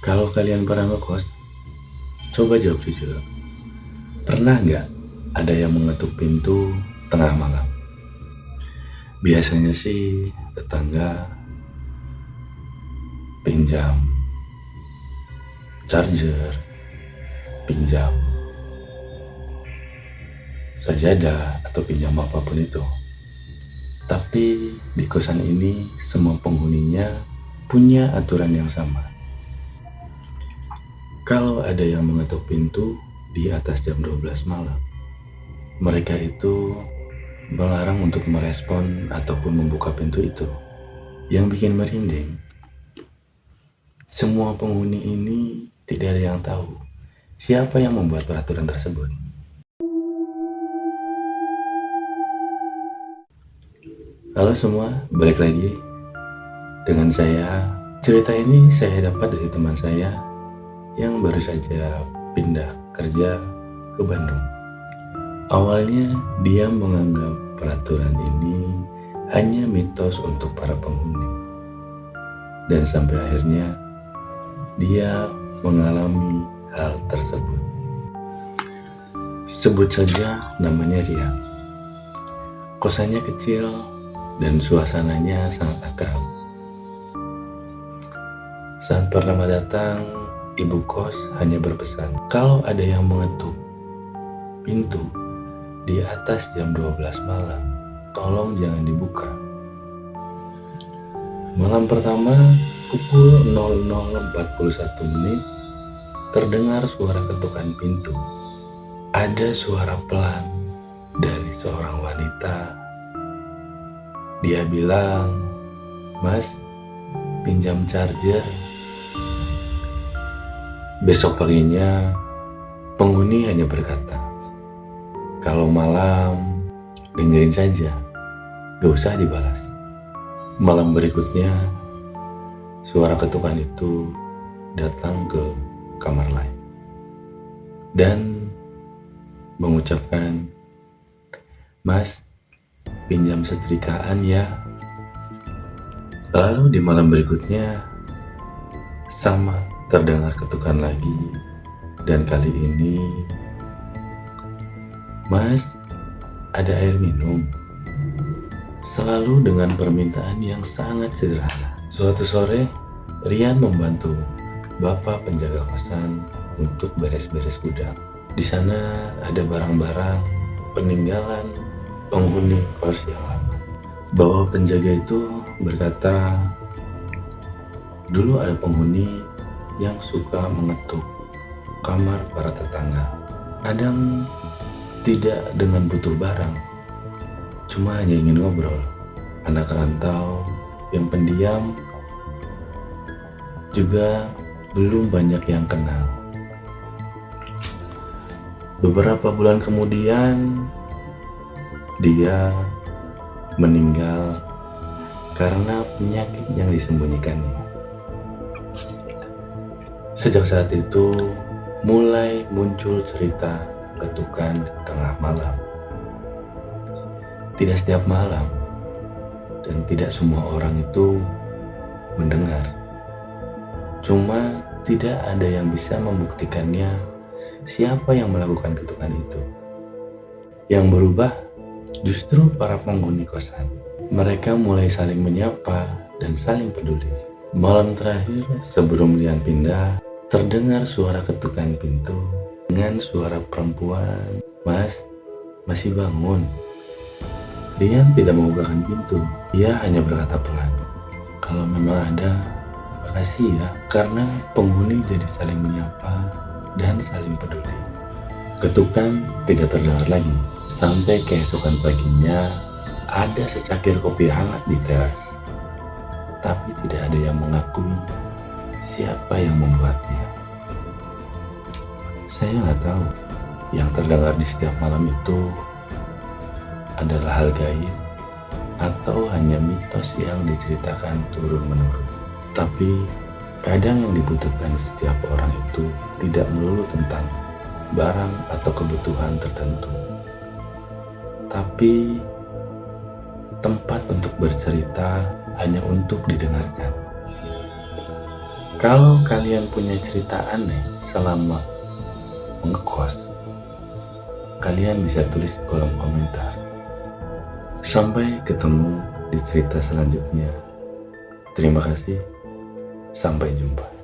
Kalau kalian pernah ngekos, coba jawab jujur. Pernah nggak ada yang mengetuk pintu tengah malam? Biasanya sih tetangga pinjam charger, pinjam sajadah, atau pinjam apapun itu. Tapi di kosan ini semua penghuninya punya aturan yang sama. Kalau ada yang mengetuk pintu di atas jam 12 malam, mereka itu melarang untuk merespon ataupun membuka pintu itu. Yang bikin merinding, semua penghuni ini tidak ada yang tahu siapa yang membuat peraturan tersebut. Halo semua, balik lagi dengan saya. Cerita ini saya dapat dari teman saya yang baru saja pindah kerja ke Bandung. Awalnya dia menganggap peraturan ini hanya mitos untuk para penghuni. Dan sampai akhirnya dia mengalami hal tersebut. Sebut saja namanya Ria. Kosannya kecil dan suasananya sangat akrab. Saat pertama datang, ibu kos hanya berpesan, kalau ada yang mengetuk pintu di atas jam 12 malam, tolong jangan dibuka. Malam pertama, pukul 00.41 terdengar suara ketukan pintu. Ada suara pelan dari seorang wanita. Dia bilang, "Mas, pinjam charger." Besok paginya, penghuni hanya berkata, "Kalau malam, dengerin saja, gak usah dibalas." Malam berikutnya, suara ketukan itu datang ke kamar lain dan mengucapkan, "Mas, pinjam setrikaan ya." Lalu di malam berikutnya, sama terdengar ketukan lagi, dan kali ini, "Mas, ada air minum?" Selalu dengan permintaan yang sangat sederhana. Suatu sore, Rian membantu bapak penjaga kosan untuk beres-beres gudang. Di sana ada barang-barang peninggalan penghuni kos yang lama. Bapak penjaga itu berkata, dulu ada penghuni yang suka mengetuk kamar para tetangga. Kadang tidak dengan butuh barang, cuma hanya ingin ngobrol. Anak rantau yang pendiam juga belum banyak yang kenal. Beberapa bulan kemudian, dia meninggal karena penyakit yang disembunyikannya. Sejak saat itu, mulai muncul cerita ketukan di tengah malam. Tidak setiap malam, dan tidak semua orang itu mendengar. Cuma tidak ada yang bisa membuktikannya siapa yang melakukan ketukan itu. Yang berubah justru para penghuni kosan. Mereka mulai saling menyapa dan saling peduli. Malam terakhir sebelum Lian pindah, terdengar suara ketukan pintu dengan suara perempuan. "Mas, masih bangun?" Lian tidak membukakan pintu. Dia hanya berkata pelan, "Kalau memang ada, makasih ya." Karena penghuni jadi saling menyapa dan saling peduli. Ketukan tidak terdengar lagi. Sampai keesokan paginya, ada secangkir kopi hangat di teras. Tapi tidak ada yang mengakui siapa yang membuatnya. Saya nggak tahu yang terdengar di setiap malam itu adalah hal gaib atau hanya mitos yang diceritakan turun-menurun. Tapi kadang yang dibutuhkan setiap orang itu tidak melulu tentang barang atau kebutuhan tertentu, tapi tempat untuk bercerita hanya untuk didengarkan. Kalau kalian punya cerita aneh selama ngekos, kalian bisa tulis di kolom komentar. Sampai ketemu di cerita selanjutnya. Terima kasih. Sampai jumpa.